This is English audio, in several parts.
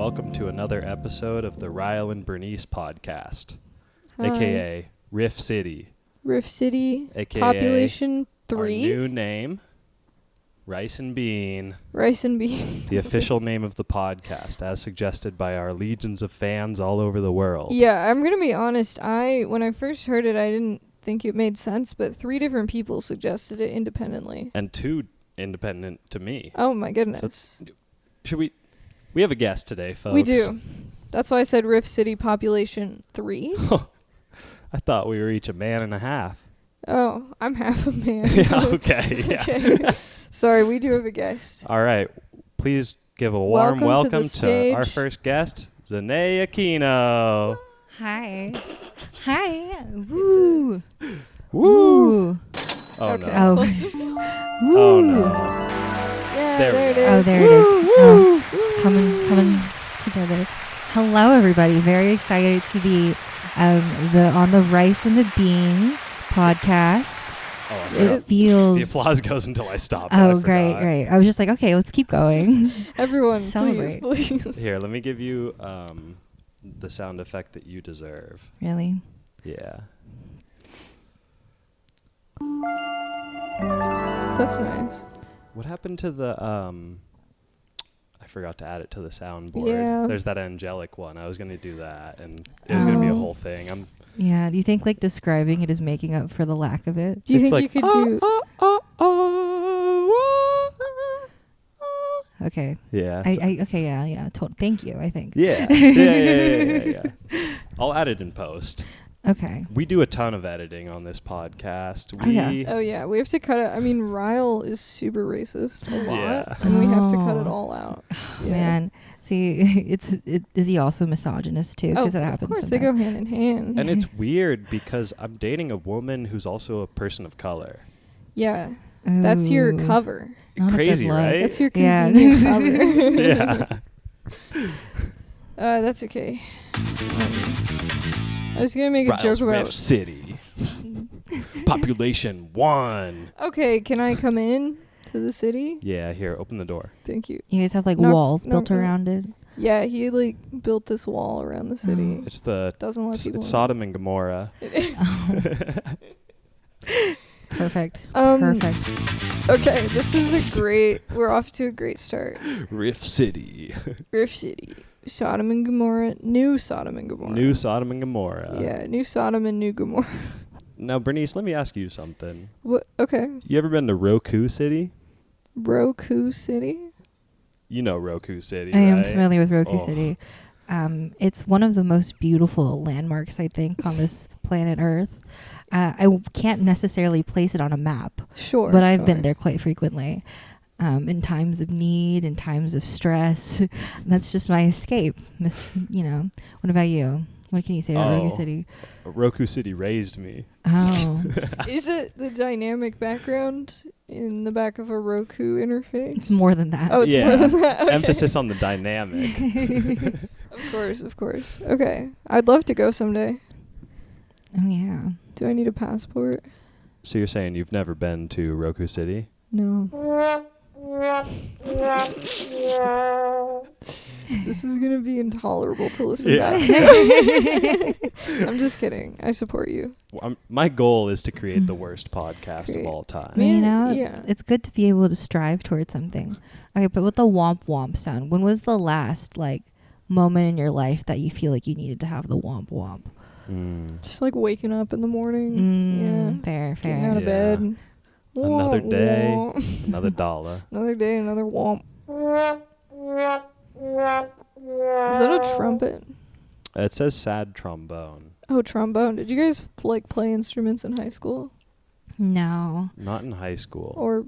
welcome to another episode of the Rial and Bernice podcast, Hi. a.k.a. Riff City. Riff City, AKA population Our 3. new name, Rice and Bean, Rice and Bean. the official name of the podcast, as suggested by our legions of fans all over the world. Yeah, I'm going to be honest. When I first heard it, I didn't think it made sense, but 3 different people suggested it independently. And 2 independent to me. Oh, my goodness. Should we have a guest today, folks. We do. That's why I said Riff City, population 3. I thought we were each a man and a half. Oh, I'm half a man. Yeah, okay. Yeah. Okay. Sorry, we do have a guest. All right. Please give a warm welcome to our stage. first guest, Zahnae Aquino. Hi. Hi. Woo. Woo. Oh, Okay. no. Woo. Oh, no. Yeah, There we there it go. is. Oh, there it is. Oh, it's coming together. Hello, everybody. Very excited to be on the Rice and the Bean podcast. Oh, I It forgot. feels. The applause goes until I stop. Oh, great. I was just like, okay, let's keep going. Everyone, Celebrate. please. Here, let me give you the sound effect that you deserve. Really? Yeah. That's nice. What happened to the I forgot to add it to the soundboard. Yeah. There's that angelic one. I was going to do that, and it was going to be a Oh. whole thing. Yeah. Do you think like describing it is making up for the lack of it? Do you It's think like, you could do... Okay. Yeah. Okay. Yeah. Thank you. I think. Yeah. I'll add it in post. Okay. We do a ton of editing on this podcast. Oh, yeah. Oh, yeah. We have to cut it. I mean, Rial is super racist a lot, Yeah. and we have to cut it Oh. all out. Yeah. Man, see, is he also misogynist too? Oh, Because that happens. of course. Sometimes. They go hand in hand. And it's weird because I'm dating a woman who's also a person of color. Yeah. That's your Ooh. cover. Not a good Crazy, look. right? That's your Yeah. convenient cover. Yeah. That's okay. I was going to make a Riles joke Riff about... City. Population 1. Okay, can I come in to the city? Yeah, here, open the door. Thank you. You guys have like No, walls no, built no. around it. Yeah, he like built this wall around the city. It's the Doesn't let it's people in. Sodom and Gomorrah. Perfect. Um, Perfect. Okay, this is we're off to a great start. Riff City. Riff City. Sodom and Gomorrah. New Sodom and Gomorrah. New Sodom and Gomorrah. Yeah, new Sodom and new Gomorrah. Now, Bernice, let me ask you something. What? Okay. You ever been to Roku City? Roku City? You know Roku City, I am right? familiar with Roku Oh. City. It's one of the most beautiful landmarks, I think, on this planet Earth. Can't necessarily place it on a map, Sure. but I've sure. been there quite frequently. In times of need, in times of stress. That's just my escape. What about you? What can you say about Roku Oh. City? Roku City raised me. Oh, Is it the dynamic background in the back of a Roku interface? it's more than that. Oh, it's Yeah. more than that. Okay. Emphasis on the dynamic. Of course. Okay. I'd love to go someday. Oh, yeah. Do I need a passport? So you're saying you've never been to Roku City? No. This is going to be intolerable to listen back to. I'm just kidding. I support you. My goal is to create the worst podcast of Great. all time. Man, yeah. It's good to be able to strive towards something. Okay, but with the womp womp sound, when was the last moment in your life that you feel like you needed to have the womp womp? Just like waking up in the morning. Fair. Getting out of Yeah. bed. Another Womp day, womp. another dollar. Another day, another womp. Is that a trumpet? It says sad trombone. Oh, trombone. Did you guys play instruments in high school? No. Not in high school, Or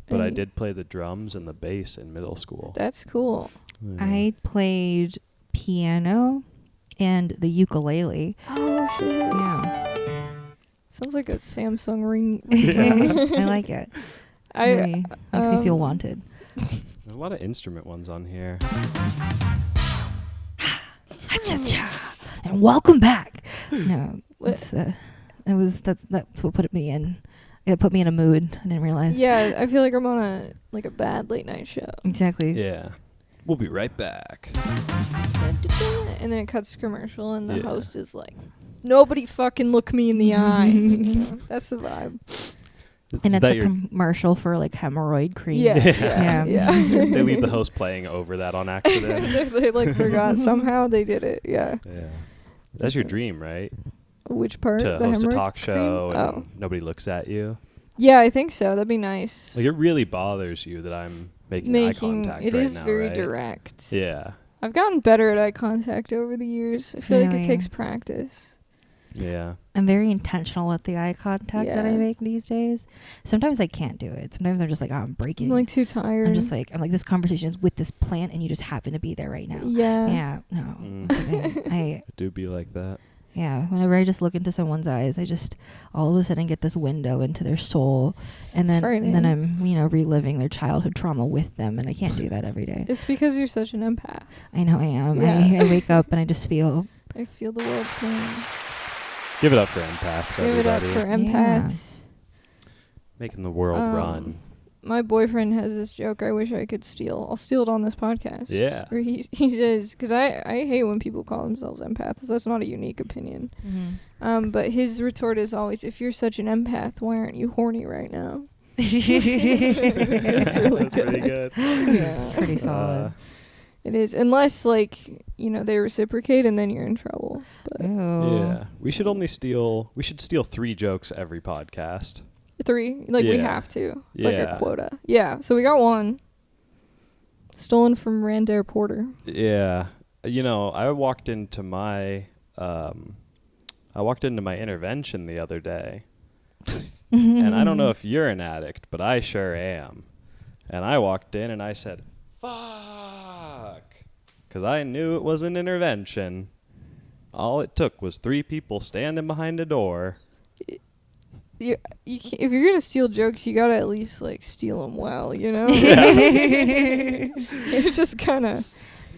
but I any- did play the drums and the bass in middle school. That's cool. Yeah. I played piano and the ukulele. Oh, shit. Yeah. Sounds like a Samsung ring. I like it. Really makes me feel wanted. There's a lot of instrument ones on here. And welcome back. No, What? that's what put me in. It put me in a mood. I didn't realize. Yeah, I feel like I'm on a bad late night show. Exactly. Yeah. We'll be right back. And then it cuts to commercial, and the Yeah. host is like, "Nobody fucking look me in the eyes." That's the vibe. And Is it's that a your- commercial for like hemorrhoid cream. Yeah, Yeah. yeah. They leave the host playing over that on accident. they like forgot somehow they did it. Yeah. Yeah. That's your dream, right? Which part? To The host a hemorrhoid talk show cream? and Oh, nobody looks at you. yeah, I think so. That'd be nice. Like, it really bothers you that I'm making eye contact it right is now, very right? direct. Yeah. I've gotten better at eye contact over the years. I feel like Oh, it yeah. takes practice. Yeah. I'm very intentional with the eye contact that I Yeah. make these days. Sometimes I can't do it. Sometimes I'm just like, oh, I'm breaking. I'm like too tired. I'm like, this conversation is with this plant and you just happen to be there right now. Yeah. Yeah. No. Mm. I I do be like that. Yeah, whenever I just look into someone's eyes, I just all of a sudden get this window into their soul, and It's then I'm reliving their childhood trauma with them, and I can't do that every day. It's because you're such an empath. I know I am. Yeah. I wake up and I just feel I feel the world's pain. Give it up for empaths, Give it up everybody. for Yeah. empaths. Making the world run. My boyfriend has this joke I wish I could steal. I'll steal it on this podcast. Yeah. Where he says, because I hate when people call themselves empaths. That's not a unique opinion. But his retort is always, if you're such an empath, why aren't you horny right now? it's It's really That's pretty good. Yeah. pretty solid. It is. Unless, they reciprocate and then you're in trouble. But Ew. Yeah. We should steal 3 jokes every podcast. 3, we Yeah. have to. It's like Yeah. our quota. Yeah, so we got 1. Stolen from Randare Porter. Yeah. I walked into my intervention the other day. And I don't know if you're an addict, but I sure am. And I walked in and I said, "Fuck." Cuz I knew it was an intervention. All it took was 3 people standing behind a door. You can't, if you're gonna steal jokes, you gotta at least steal them well, It just kind of.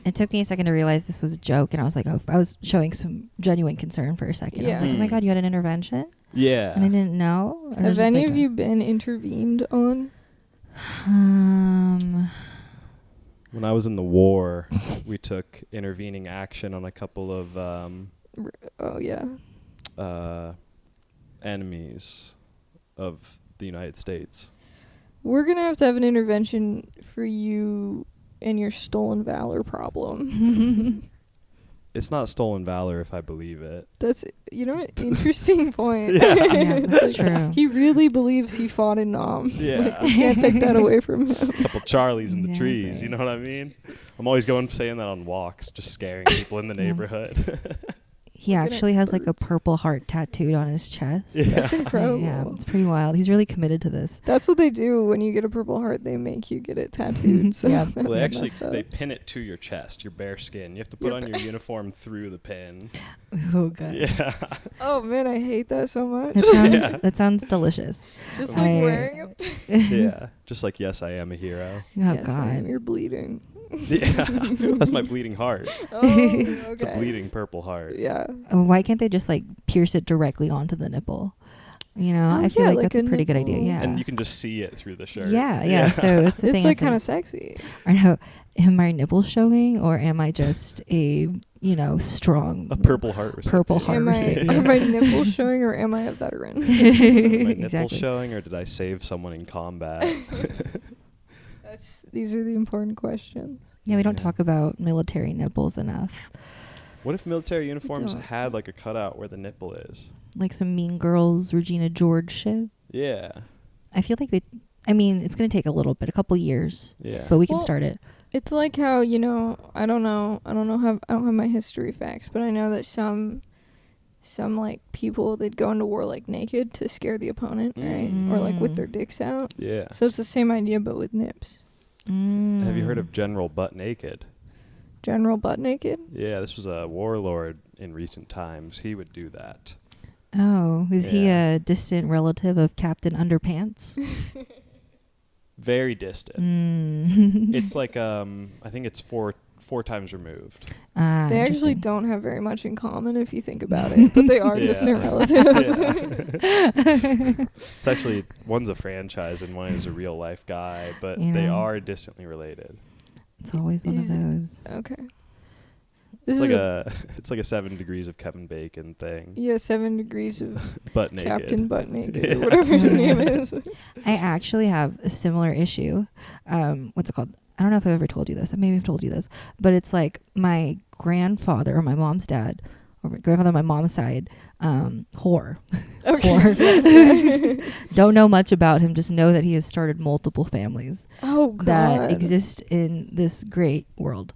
It took me a second to realize this was a joke, and I was like, I was showing some genuine concern for a second. I was Yeah. like, oh my God, you had an intervention? Yeah. And I didn't know? I was Have just any like, of you been intervened on? When I was in the war, we took intervening action on a couple of Oh yeah. enemies of the United States. We're gonna have to have an intervention for you and your stolen valor problem. It's not stolen valor if I believe it. That's interesting point. yeah, that's true. He really believes he fought in Nam. Yeah. We can't take that away from him. A couple Charlies in the Yeah. trees, you know what I mean? I'm always saying that on walks, just scaring people in the neighborhood. He Looking at actually has a birds. purple heart tattooed on his chest. Yeah. That's incredible. Yeah, it's pretty wild. He's really committed to this. That's what they do when you get a Purple Heart. They make you get it tattooed. So Yeah. that's Well, messed up. they pin it to your chest, your bare skin. You have to put Your on your uniform through the pin. Oh God. Yeah. Oh man, I hate that so much. That sounds Yeah. that sounds delicious. Just I- wearing it. Yeah. Just like, yes, I am a hero. Oh Yes, God. you're bleeding. Yeah. That's my bleeding heart. Oh, okay. It's a bleeding purple heart. Yeah. Why can't they just pierce it directly onto the nipple? Oh, I feel yeah, like like that's a a pretty good idea. nipple. Yeah. And you can just see it through the shirt. yeah. So it's the It's thing. kind of sexy. I know. Am my nipples showing, or am I just a strong A purple heart recipient. Purple heart Am I, recipient. are my nipples showing or am I a veteran? Are my nipples Exactly. showing, or did I save someone in combat? These are the important questions. Yeah, we don't Yeah. talk about military nipples enough. What if military uniforms Don't. had a cutout where the nipple is? Like some Mean Girls, Regina George shit. Yeah. I feel like it's going to take a couple years, Yeah. but we can Well, start it. It's like how, I don't have my history facts, but I know that some people, they'd go into war naked to scare the opponent, right? Or with their dicks out. Yeah. So it's the same idea but with nips. Have you heard of General Butt Naked? General butt naked? Yeah, this was a warlord in recent times. He would do that. Oh, is he Yeah. a distant relative of Captain Underpants? Very distant. Mm. It's I think it's four times removed. They actually Interesting. don't have very much in common if you think about it, but they are Yeah. distant relatives. It's actually, one's a franchise and one is a real life guy, but You they know. are distantly related. It's always one of those. Okay. It's like a 7 degrees of Kevin Bacon thing. Yeah, 7 degrees of Butt naked. Captain Butt Naked, or whatever his name is. I actually have a similar issue. What's it called? I don't know if I've ever told you this. Maybe I've told you this. But it's like my grandfather or my mom's dad, or my grandfather on my mom's side, whore. Okay. Whore. Don't know much about him. Just know that he has started multiple families Oh, God. that exist in this great world.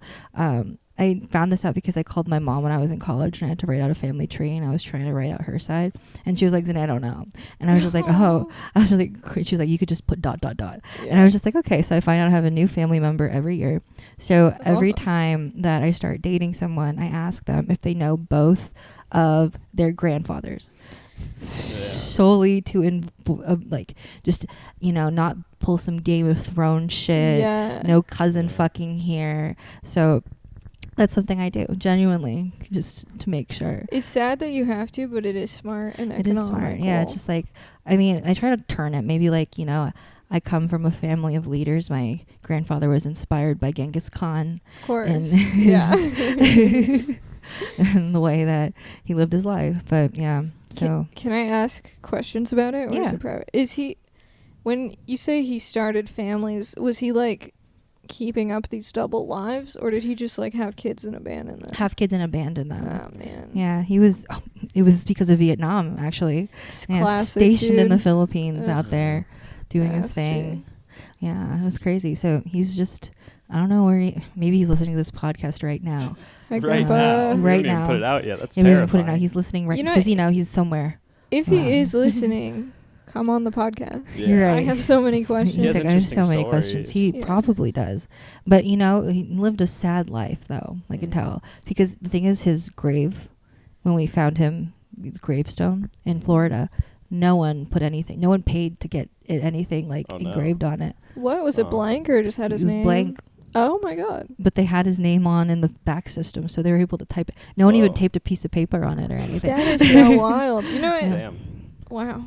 I found this out because I called my mom when I was in college and I had to write out a family tree and I was trying to write out her side and she was like, Zahnae, I don't know. And I was just like, oh, I was just like, she was like, you could just put ... And I was just like, okay. So I find out I have a new family member every year. So That's every awesome. time that I start dating someone, I ask them if they know both of their grandfathers. Solely to like just, you know, not pull some Game of Thrones shit. Yeah. No cousin fucking here. So that's something I do genuinely just to make sure. It's sad that you have to, but it is smart and It is smart. Yeah, it's just like, I mean, I try to turn it. Maybe like, you know, I come from a family of leaders. My grandfather was inspired by Genghis Khan. Of course. And Yeah. and the way that he lived his life. But yeah, so. Can I ask questions about it? Or Yeah. is it private? Is he, when you say he started families, was he like keeping up these double lives, or did he just like have kids and abandon them? Have kids and abandon them. Oh, man. Yeah, he was. It was because of Vietnam, actually. It's Yeah, classic, stationed in the dude. Philippines Ugh. out there, doing his That's thing. Yeah, it was crazy. So he's just. I don't know where he. Maybe he's listening to this podcast right now. Hi, Right Grandpa. now. We Right haven't even now. put it out yet. That's Yeah, we haven't terrifying. put it out. He's listening right You know, because you know he's somewhere. If he is listening, come on the podcast. Yeah. You're I right. have so many questions. He has He's like, I have so interesting many questions. He stories. Yeah. probably does. But, you know, he lived a sad life, though, I can tell. Because the thing is, his grave, when we found him, his gravestone in Florida, no one put anything. No one paid to get anything, like, Oh, no. engraved on it. What was it, Oh. blank, or just had It his was name? blank. Oh my God. But they had his name on in the back system, so they were able to type it. No one even Whoa. taped a piece of paper on it or anything. That is so wild. You know what? Damn. Wow.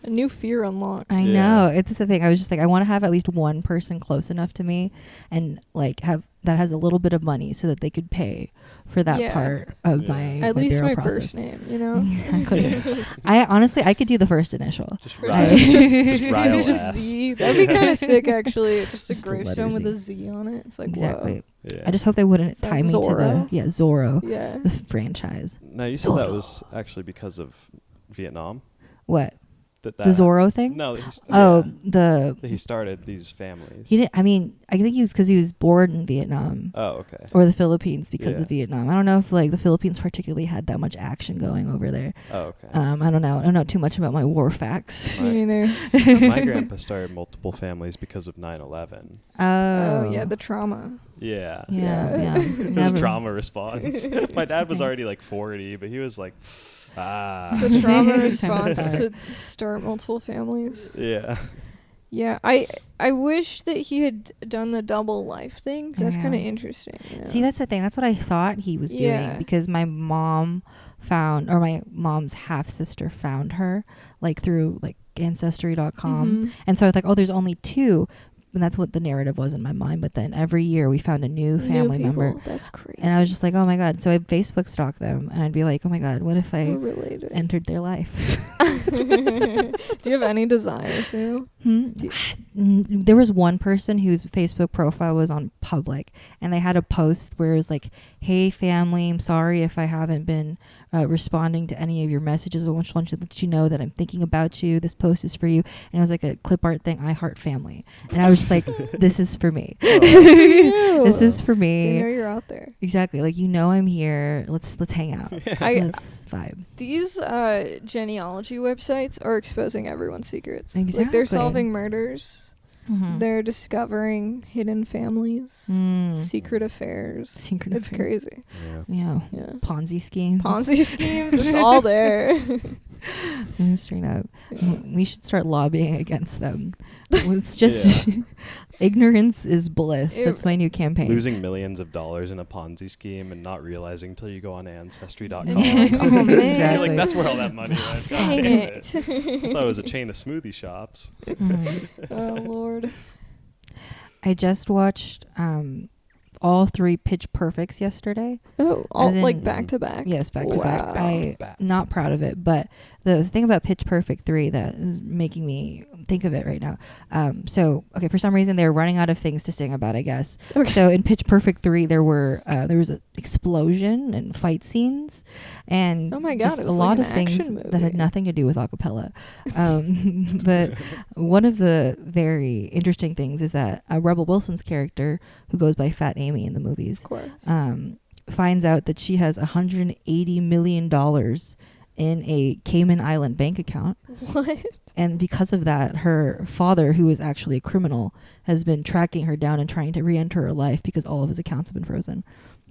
A new fear unlocked. I Yeah. know. It's the thing. I was just like, I want to have at least one person close enough to me and like have that has a little bit of money so that they could pay for that Yeah. part of Yeah. my At least burial my process. first name, you know? Exactly. I honestly, I could do the first initial. Just First Rial, name. just Rial Just ass. Z. That'd be kind of sick, actually. Just a Just a gravestone letter with Z. a Z on it. It's like, Exactly. Yeah. I just hope they wouldn't Is that tie me to the Zorro? Zorro, whoa. Yeah. the franchise. Now you said that Zorro. was actually because of Vietnam. What? That The Zorro thing? No. Oh, yeah, the that he started these families. he didn't. I mean, I think he was because he was born in Vietnam. Oh, okay. Or the Philippines because Yeah. of Vietnam. I don't know if like the Philippines particularly had that much action going over there. Oh, okay. I don't know. I don't know too much about my war facts. Me neither. My grandpa started multiple families because of 9/11. Oh, yeah, the trauma. Yeah. Yeah, yeah. It was a Never- trauma response. My It's dad was okay. already like 40, but he was like, The trauma Time to response start. to start multiple families. Yeah. Yeah, I wish that he had done the double life thing. 'Cause that's Yeah. kind of interesting. You know? See, that's the thing. That's what I thought he was doing Yeah. because my mom found, or my mom's half sister found her like through like Ancestry.com. Mhm. And so I was like, oh, there's only two. And that's what the narrative was in my mind. But then every year we found a new family member. people. That's crazy. And I was just like, oh my God. So I Facebook stalked them and I'd be like, oh my God, what if I We're related. entered their life? Do you have any desire to? Do There was one person whose Facebook profile was on public and they had a post where it was like, hey family, I'm sorry if I haven't been responding to any of your messages. I just want to let you know that I'm thinking about you. This post is for you. And it was like a clip art thing, I heart family. And I was just like, this is for me. This is for They know me. you're out there. Exactly. Like, you know, I'm here. Let's hang out. Let's vibe. These genealogy websites are exposing everyone's secrets. Like they're Exactly. solving murders. Mhm. They're discovering hidden families, Mm. secret affairs. Secret It's affair. crazy. Yeah. Yeah. Yeah. Ponzi schemes. Ponzi schemes, it's all there. Straight up. Yeah. We should start lobbying against them. It's just ignorance is bliss. Ew. That's my new campaign. Losing millions of dollars in a Ponzi scheme and not realizing until you go on Ancestry.com. And you're like, oh man. You're Exactly. like, that's where all that money went. God Dang damn it. I thought it was a chain of smoothie shops. Mhm. Oh Lord. I just watched all 3 Pitch Perfects yesterday. Oh, all As in- like back to back. Yes, back to back. Wow. I'm not proud of it, but the thing about Pitch Perfect 3 that is making me think of it right now. So, okay, for some reason they're running out of things to sing about, I guess. Okay. So in Pitch Perfect 3 there was an explosion and fight scenes and Oh my God, just it a was lot like of an things action that had movie. nothing to do with acapella. But one of the very interesting things is that Rebel Wilson's character, who goes by Fat Amy in the movies, Of course. finds out that she has $180 million in a Cayman Island bank account. What? And because of that, her father, who is actually a criminal, has been tracking her down and trying to re-enter her life because all of his accounts have been frozen.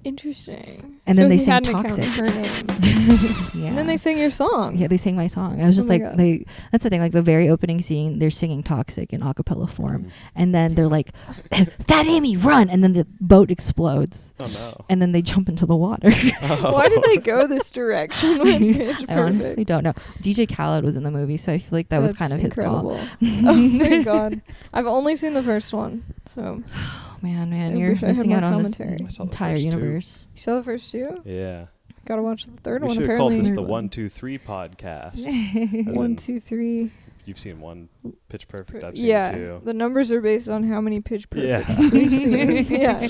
Interesting. And so then they he sing had an account Toxic. in her name. Yeah. And then they sing your song. Yeah, they sang my song. I was just Oh my like, God. that's the thing, like the very opening scene, they're singing Toxic in a cappella form. Mm. And then they're like, Fat Amy, run! And then the boat explodes. Oh no. And then they jump into the water. Why did they go this direction with Pitch I honestly Perfect? don't know. DJ Khaled was in the movie, so I feel like that was kind of his call. incredible. Oh my God. I've only seen the first one, so Oh, man, I you're wish I had missing more out on this commentary. I saw the entire first 2. universe. you saw the first 2? Yeah. Gotta watch the third We one should have called apparently. this the 1, 2, 3 podcast. As 1, in, 2, 3. You've seen 1 Pitch Perfect. I've seen Yeah, 2. the numbers are based on how many Pitch Yeah. Perfects we've seen. Yeah.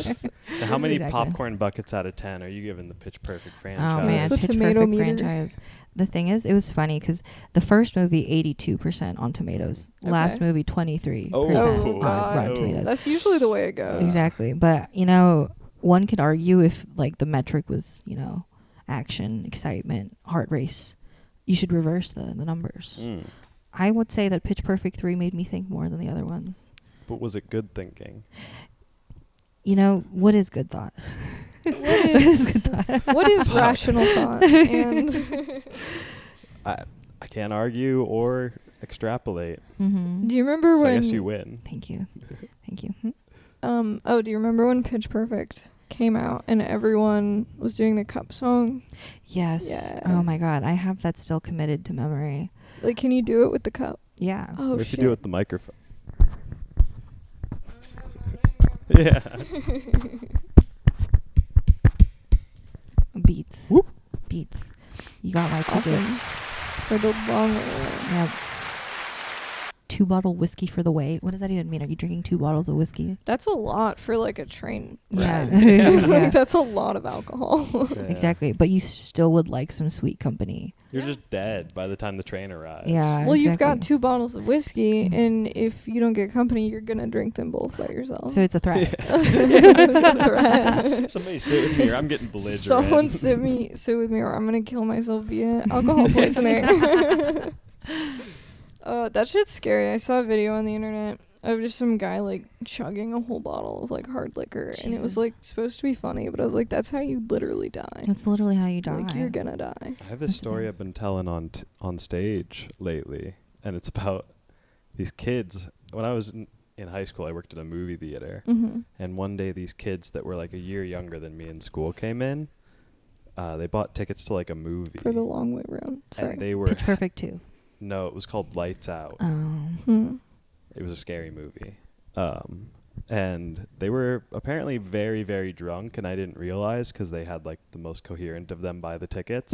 Now, how many Exactly. popcorn buckets out of 10 are you giving the Pitch Perfect franchise? Oh man, What's the Pitch tomato Perfect meter? franchise. The thing is, it was funny because the first movie 82% on Tomatoes, last Okay. movie 23% Oh, on God. Rotten Tomatoes. That's usually the way it goes. Exactly, but one could argue if like the metric was action, excitement, heart race, you should reverse the numbers. Mm. I would say that Pitch Perfect 3 made me think more than the other ones. But was it good thinking? What is good thought? What is rational thought? And I can't argue or extrapolate. Mm-hmm. do you remember So when? I guess you win. Thank you. Thank you. Do you remember when Pitch Perfect came out and everyone was doing the cup song? Yes. Yeah. Oh my God, I have that still committed to memory. Like, can you do it with the cup? Yeah. Oh What if shit! you do it with the microphone? Yeah. Beats. Whoop. Beats. You got my ticket. Awesome. For the long way. Yeah. 2-bottle whiskey for the way. What does that even mean? Are you drinking 2 bottles of whiskey? That's a lot for like a train. Yeah. ride. Yeah. Like, that's a lot of alcohol. Yeah. Exactly. But you still would like some sweet company. You're just dead by the time the train arrives. Yeah. Well, you've got exactly. 2 bottles of whiskey, Mhm. and if you don't get company, you're gonna drink them both by yourself. So it's a threat. It's a threat. Somebody sit with me or I'm getting belligerent. Someone sit with me, or I'm gonna kill myself via alcohol poisoning. That shit's scary. I saw a video on the internet of just some guy like chugging a whole bottle of like hard liquor, and it was Jesus. like supposed to be funny, but I was like, that's how you literally die. That's literally how you die. Like, you're gonna die. I have this story I've been telling on stage lately, and it's about these kids. When I was in high school, I worked at a movie theater, Mm-hmm. and one day these kids that were like a year younger than me in school came in. They bought tickets to like a movie. For the long way round. Sorry. And they were Pitch Perfect 2. no, it was called Lights Out. Hmm. It was a scary movie. And they were apparently very, very drunk, and I didn't realize because they had like the most coherent of them buy the tickets.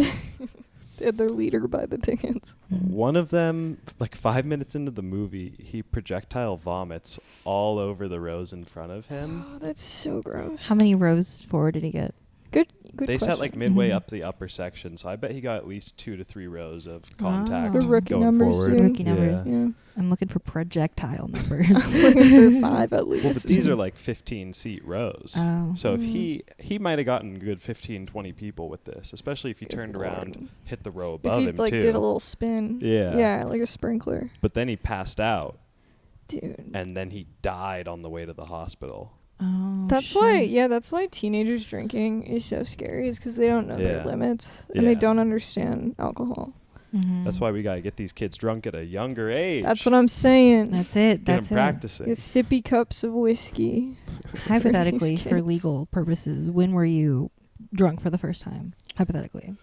They had their leader buy the tickets. One of them, like 5 minutes into the movie, he projectile vomits all over the rows in front of him. Oh, that's so gross. How many rows forward did he get? Good They question. sat like midway Mhm. up the upper section, so I bet he got at least 2 to 3 rows of Oh. contact So rookie going numbers, forward. dude. Rookie numbers. Yeah. I'm looking for projectile numbers. Looking for 5 at least. Well, but these are like 15-seat rows. Oh. So if Mm. he might have gotten a good 15, 20 people with this, especially if he Good turned lord. around, hit the row If above he him like too. did a little spin. Yeah. Yeah, like a sprinkler. But then he passed out, Dude. and then he died on the way to the hospital. Oh, That's why teenagers drinking is so scary, is because they don't know their Yeah. limits and they Yeah. don't understand alcohol. Mhm. That's why we gotta get these kids drunk at a younger age. That's what I'm saying. That's it. Get them That's it. practicing. Get sippy cups of whiskey. Hypothetically, these for kids. legal purposes, when were you drunk for the first time? Hypothetically.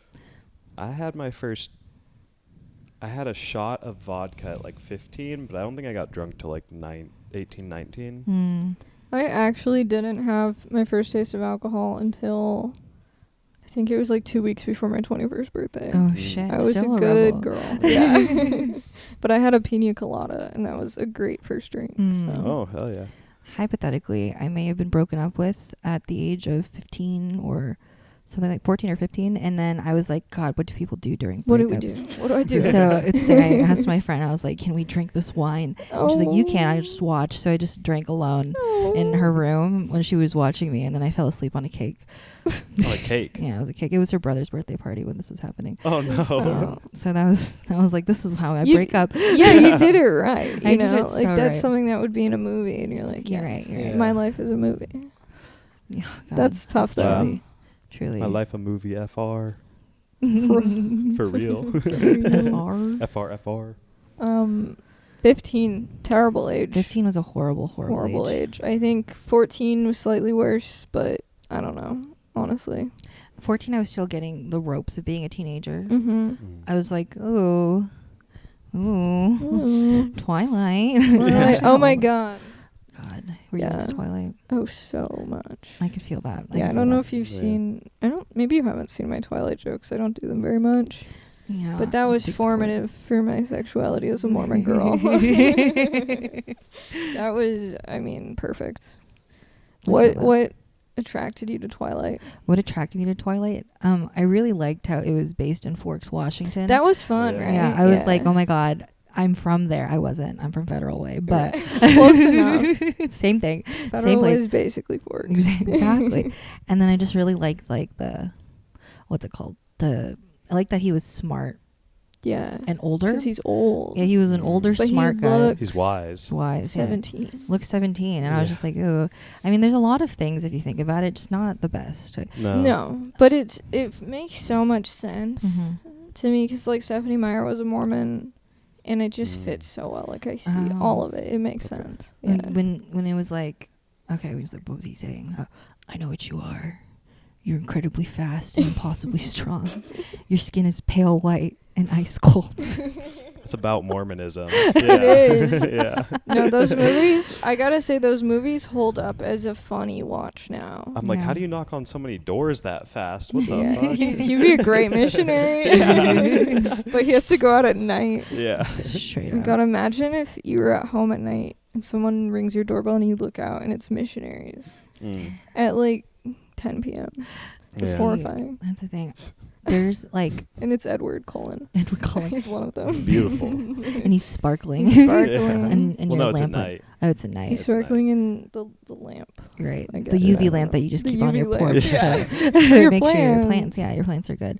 I had a shot of vodka at like 15, but I don't think I got drunk till like 18, 19. I actually didn't have my first taste of alcohol until I think it was like 2 weeks before my 21st birthday. Oh shit! I was Still a good rebel. girl. Yeah. But I had a pina colada, and that was a great first drink. So. Oh, hell yeah. Hypothetically, I may have been broken up with at the age of 15 or something like 14 or 15, and then I was like, God, what do people do during breakups? What do we do? What do I do? So it's the I asked my friend, I was like, can we drink this wine? And she's like, you can't, I just watch. So I just drank alone in her room when she was watching me, and then I fell asleep on a cake. Oh, a cake. Yeah, it was a cake. It was her brother's birthday party when this was happening. Oh, no. Oh. So that was like, this is how I You- break up. Yeah, you did it right. I You did know, it like so that's right. something that would be in a movie, and you're like, You're yes, right, you're right. my life is a movie. Yeah, God, That's tough, though. truly, truly. My life a movie FR. For For real. FR. 15, terrible age. 15 was a horrible age. I think 14 was slightly worse, but I don't know, honestly. 14, I was still getting the ropes of being a teenager. Mm-hmm. I was like, ooh, Twilight. Oh my god. God, were you Yeah. into Twilight? Oh, so much. I could feel that. Yeah, I don't know if you've seen. Maybe you haven't seen my Twilight jokes. I don't do them very much. Yeah, But that was big support. formative for my sexuality as a Mormon girl. That was, I mean, perfect. I feel that. What attracted you to Twilight? What attracted me to Twilight? I really liked how it was based in Forks, Washington. That was fun, Yeah. right? Yeah, I was like, oh my God, I'm from there. I wasn't. I'm from Federal Way, but Close enough. same thing. Federal same Way place. is basically Forks. Exactly. And then I just really liked the, what's it called? I like that he was smart Yeah. and older. Because he's old. Yeah, he was an older, But he smart guy. looks He's wise. Wise, yeah. 17. Looks 17, and I was Yeah. just like, oh. I mean, there's a lot of things if you think about it, just not the best. No, but it makes so much sense Mhm. to me because like Stephanie Meyer was a Mormon, and it just fits so well. Like I see Oh. all of it. It makes Okay. sense. Yeah. When it was like, okay, he was like, what was he saying? I know what you are. You're incredibly fast and impossibly strong. Your skin is pale white and ice cold. It's about Mormonism. It is. Yeah. No, those movies. I gotta say, those movies hold up as a funny watch now. I'm like, Yeah. how do you knock on so many doors that fast? What the Yeah, fuck? he'd be a great missionary. But he has to go out at night. Yeah. Straight Oh up. God, imagine if you were at home at night and someone rings your doorbell and you look out and it's missionaries Mm. at like 10 p.m. It's Yeah. horrifying. That's the thing. There's like And it's Edward Cullen. Edward Cullen, He's one of them. Beautiful. and he's sparkling. He's sparkling. Yeah. and Well, your no, it's at lamp. night. Oh, it's at night. He's It's at night. sparkling in the lamp. You're right. I The get it, I UV don't lamp know. that you just The keep on UV your lamp, porch. yeah. to Your make sure your plants. plants, your plants are good.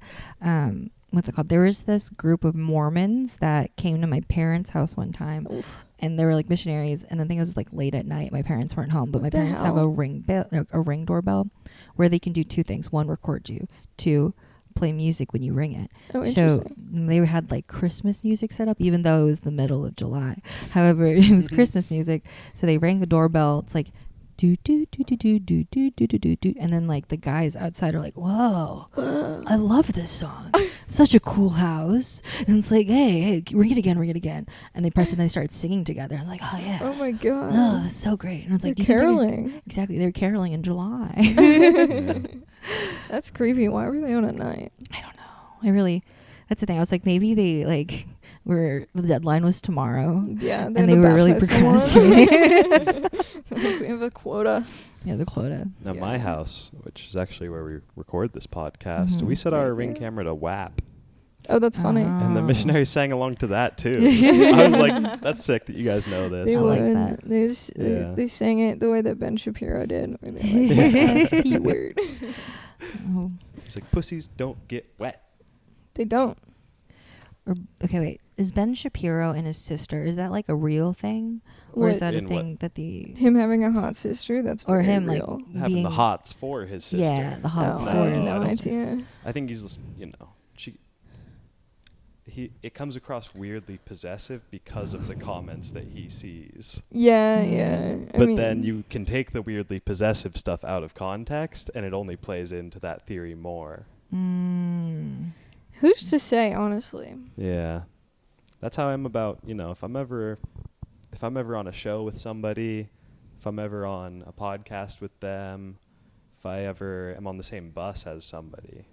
What's it called? There was this group of Mormons that came to my parents' house one time, Oof. and they were like missionaries. And the thing was like late at night. My parents weren't home, but What my the parents have hell? a ring doorbell, where they can do two things: one, record you; two, play music when you ring it. Oh, So interesting. they had like Christmas music set up, even though it was the middle of July. However, it was Christmas music. So they rang the doorbell. It's like do do do do do do do do do do do, and then like the guys outside are like, "Whoa, I love this song! Such a cool house!" And it's like, "Hey, ring it again!" And they press it and they start singing together. I'm like, "Oh yeah, Oh my God. oh, that's so great!" And it's They're like, "Do you think they're-" caroling. Exactly, they're caroling in July. Yeah. That's creepy. Why were they on at night? I don't know. That's the thing. I was like, maybe they like the deadline was tomorrow. Yeah, And they were really procrastinating. We have a quota. Yeah, the quota. Now, Yeah. my house, which is actually where we record this podcast, Mhm. we set our Right ring here. camera to WAP. Oh, that's funny. And the Oh. missionaries sang along to that, too. I was like, that's sick that you guys know They this. I like would. that. They just Yeah. they sang it the way that Ben Shapiro did. Where they like, that's P word. Oh. It's like, pussies don't get wet. They don't. Okay, wait. Is Ben Shapiro and his sister, is that like a real thing? Or What? is that a In thing that the... Him having a hot sister. That's Or very him, real. like... Having being, the hots for his sister. Yeah, the hots Oh, No, for I have his no sister. idea. I think he's, it comes across weirdly possessive because of the comments that he sees. Yeah, yeah. But then you can take the weirdly possessive stuff out of context, and it only plays into that theory more. Who's to say, honestly? Yeah, that's how I'm about. If I'm ever on a show with somebody, if I'm ever on a podcast with them, if I ever am on the same bus as somebody,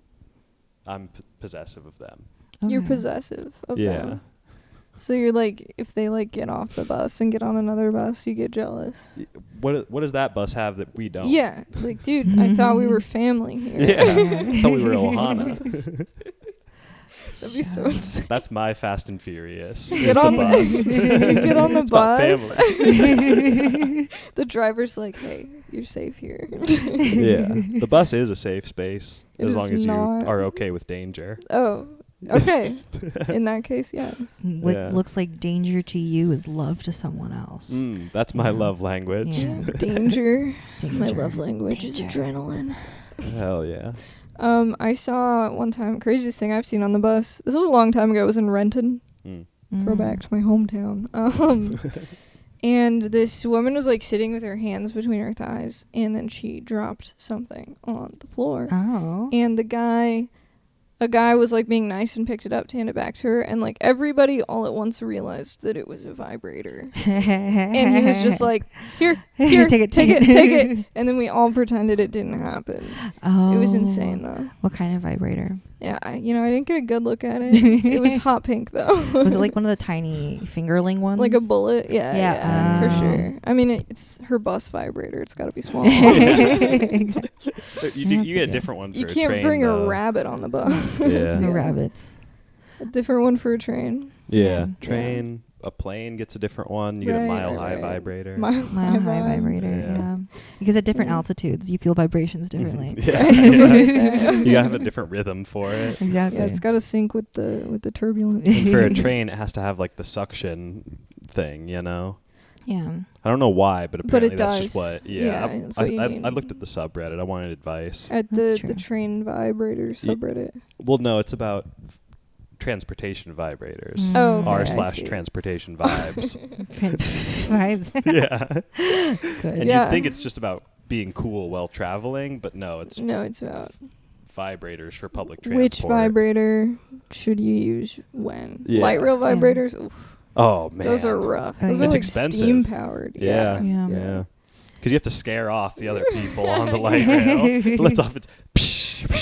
I'm possessive of them. You're Okay. possessive of Yeah. them. So you're like, if they like get off the bus and get on another bus, you get jealous. What does that bus have that we don't? Yeah, like, dude, I thought we were family here. Yeah. I thought we were Ohana. That'd be so insane. That's my Fast and Furious. Get Is the on bus. Get on the It's about bus. family. The driver's like, hey, you're safe here. Yeah. The bus is a safe space It as is long as you not. are okay with danger. Oh, okay. In that case, yes. What Yeah. looks like danger to you is love to someone else. That's my Yeah. love language. Yeah. Danger. My Danger. love language is Danger. adrenaline. Hell yeah. I saw one time, craziest thing I've seen on the bus. This was a long time ago. It was in Renton. Throwback to my hometown. And this woman was like sitting with her hands between her thighs, and then she dropped something on the floor. Oh. And a guy was like being nice and picked it up to hand it back to her, and like everybody all at once realized that it was a vibrator. And he was just like, here, take it. And then we all pretended it didn't happen. Oh. It was insane though. What kind of vibrator? Yeah, I didn't get a good look at it. It was hot pink though. Was it like one of the tiny fingerling ones? Like a bullet? Yeah, for Oh. sure. I mean, it's her bus vibrator. It's got to be small. You get a different one for You a can't train, bring though. a rabbit on the bus. Yeah. No Yeah. rabbits. A different one for a train. Yeah. Yeah. Train, a plane gets a different one. You get a Right, mile right, high right. vibrator. Mile high vibrator. Yeah. Yeah. Because at different Yeah. altitudes, you feel vibrations differently. Yeah. That's what I say. You gotta have a different rhythm for it. Exactly. Yeah, it's got to sync with the turbulence. And for a train, it has to have like the suction thing, you know? Yeah. I don't know why, but But apparently it that's does. just what. Yeah, Yeah, that's what you need. I looked at the subreddit. I wanted advice. At That's the true. train vibrator subreddit. Well, no, it's about transportation vibrators. Mm. Oh, okay, I R see. / transportation vibes. Vibes. Yeah. Good. And Yeah. you'd think it's just about being cool while traveling, but no, it's No, it's about vibrators for public transport. which vibrator should you use when. Yeah. Light rail vibrators. Oof, Oh man, those are rough. I Those think are it's like expensive. steam powered. Yeah, Yeah. yeah. Because you have to scare off the other people on the light rail. It lets off its.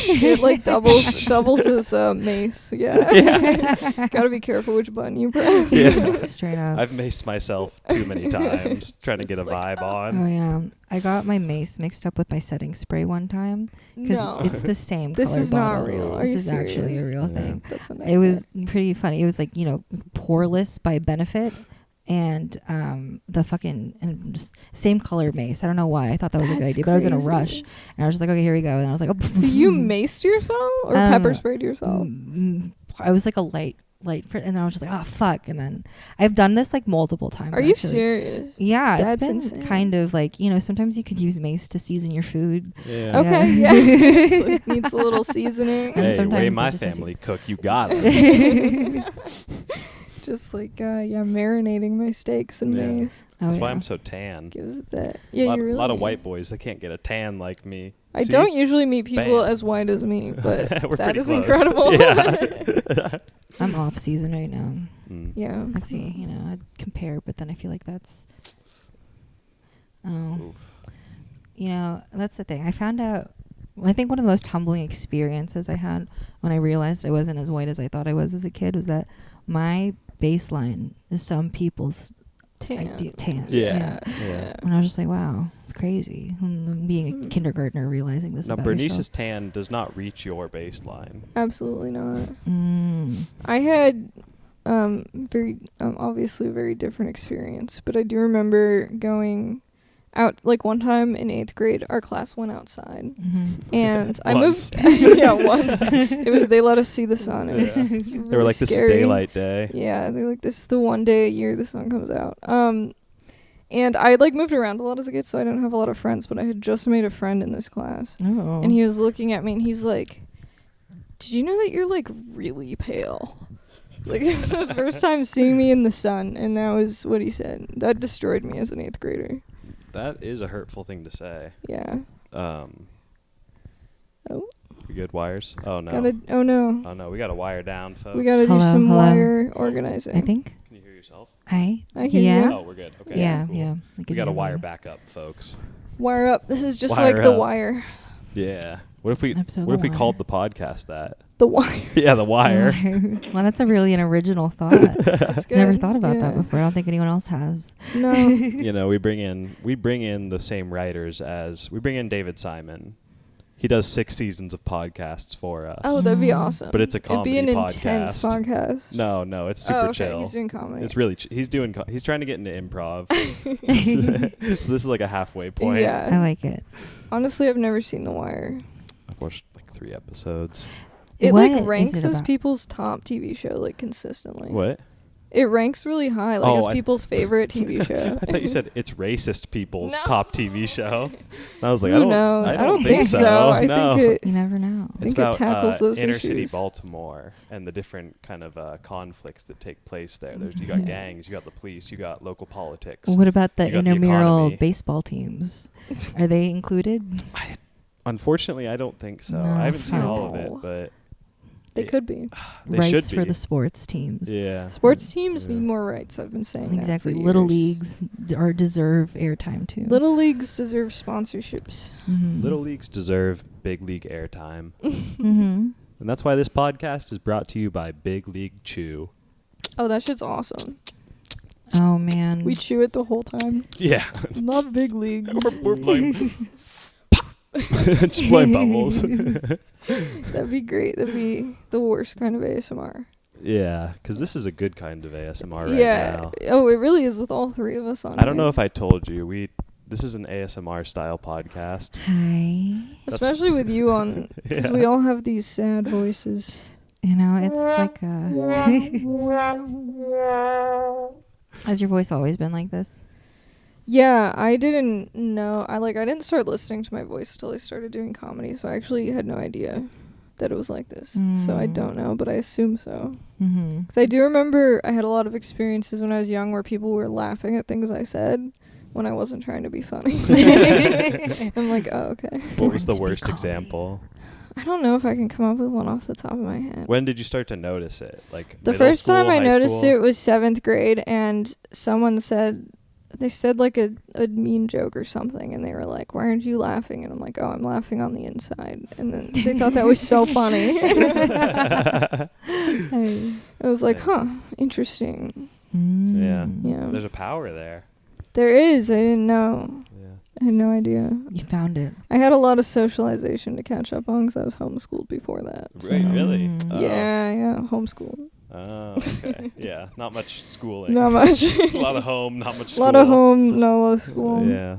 It like doubles as mace. Yeah. Gotta be careful which button you press. Yeah. Straight up. I've maced myself too many times trying to get a vibe on. Oh yeah, I got my mace mixed up with my setting spray one time because No. it's the same. This color is not bottle. real. Are This you is actually a serious? real Yeah. thing. That's a It nightmare. was pretty funny. It was like poreless by Benefit, and the fucking and just same color mace. I don't know why I thought that was a good That's idea, but I was in a crazy. rush and I was just like, okay, here we go. And I was like, oh. So you maced yourself or pepper sprayed yourself? I was like a light, and I was just like, oh fuck. And then I've done this like multiple times. Are you actually. serious? Yeah, That's it's been insane. kind of like, sometimes you could use mace to season your food. Yeah. Okay, yeah. It's like, needs a little seasoning. And Hey, way sometimes my it just needs family cook, you got it. Just like marinating my steaks and Yeah. mace That's Oh, why yeah. I'm so tan. gives it that. A Yeah, lot, you really. lot of white boys, they can't get a tan like me. I See? don't usually meet people Bam. as white as me, but We're that pretty is close. incredible. Yeah. I'm off season right now. Mm. Yeah. Let's see, I'd compare, but then I feel like that's. Oh. Oof. That's the thing. I found out. I think one of the most humbling experiences I had when I realized I wasn't as white as I thought I was as a kid was that my baseline is some people's Tan. tan. Yeah. And I was just like, wow, it's crazy. Being a kindergartner, realizing this Now, about Bernice's yourself. tan does not reach your baseline. Absolutely not. Mm. I had very obviously a very different experience, but I do remember going out like one time in 8th grade. Our class went outside, Mm-hmm. and I Once. moved. Yeah, once. They let us see the sun. It was Yeah. really They were like, this is scary. daylight day. Yeah, they're like, this is the one day a year the sun comes out. And I like moved around a lot as a kid, so I didn't have a lot of friends, but I had just made a friend in this class. Oh. And he was looking at me and he's like, did you know that you're like really pale? Like, it was his first time seeing me in the sun, and that was what he said. That destroyed me as an 8th grader. That is a hurtful thing to say. Yeah. Oh. We good wires? Oh no. Oh no. Oh no, we got to wire down, folks. We gotta do Hello, some hello. wire organizing. I think. Can you hear yourself? I hear Yeah. you. Oh, we're good. Okay. Yeah, cool. yeah. I We can got to hear wire you. back up, folks. Wire up. This is just Wire like The up. Wire. Yeah. What if It's an we episode of What if The we Wire. called the podcast that? The Wire. Yeah, The Wire. Well, that's a really an original thought. That's good. Never thought about yeah. that before. I don't think anyone else has. No. You know, we bring in the same writers as we bring in David Simon. He does 6 seasons of podcasts for us. Oh, that'd be Mm. awesome. But it's a comedy It'd be an podcast. intense podcast. No, it's super oh, okay. chill. He's doing comedy. It's really he's trying to get into improv. So this is like a halfway point. Yeah. I like it. Honestly, I've never seen The Wire. I've watched like 3 episodes. It What like is ranks it as about? people's top TV show like consistently. What? It ranks really high, like Oh, as I- people's favorite TV show. I thought you said it's racist people's No. top TV show. And I was like, Who I don't knows? I don't think so. I no. think You never know. I It's think it about tackles those inner city issues. Baltimore and the different kind of conflicts that take place there. You got Yeah. gangs, you got the police, you got local politics. What about the You got the intramural economy. baseball teams? Are they included? Unfortunately, I don't think so. No, I haven't seen all of no. it, but They it- could be. they Rights should be. for the sports teams. Yeah. Sports teams Yeah. need more rights. I've been saying that Exactly. for Little years. leagues deserve airtime too. Little leagues deserve sponsorships. Mhm. Little leagues deserve big league airtime. Mhm. And that's why this podcast is brought to you by Big League Chew. Oh, that shit's awesome. Oh man. We chew it the whole time. Yeah. Love Big League. We're playing. Just blowing bubbles. That'd be great. That'd be the worst kind of ASMR. Yeah, because this is a good kind of ASMR right yeah. now. Oh, it really is with all 3 of us on I don't here. know if I told you, this is an ASMR style podcast. Hi. Especially with you on, because Yeah. we all have these sad voices. You know, it's like Has your voice always been like this? Yeah, I didn't know. I didn't start listening to my voice till I started doing comedy, so I actually had no idea that it was like this. So I don't know, but I assume so. Mm-hmm. Because I do remember I had a lot of experiences when I was young where people were laughing at things I said when I wasn't trying to be funny. I'm like, oh, okay. What was the Born to be worst comedy. example? I don't know if I can come up with one off the top of my head. When did you start to notice it? Like The middle first time school, I high noticed school? it was 7th grade, and someone said, they said like a mean joke or something, and they were like, why aren't you laughing? And I'm like, oh, I'm laughing on the inside. And then they thought that was so funny. I was like, huh, interesting. Yeah. Yeah. There's a power there. There is. I didn't know. Yeah. I had no idea. You found it. I had a lot of socialization to catch up on because I was homeschooled before that. so- Right, really? Mm. Oh. Yeah, homeschooled. Oh, okay. Yeah, not much schooling. Not much. A lot of home, not much A school. lot of home, not a lot of school. Yeah.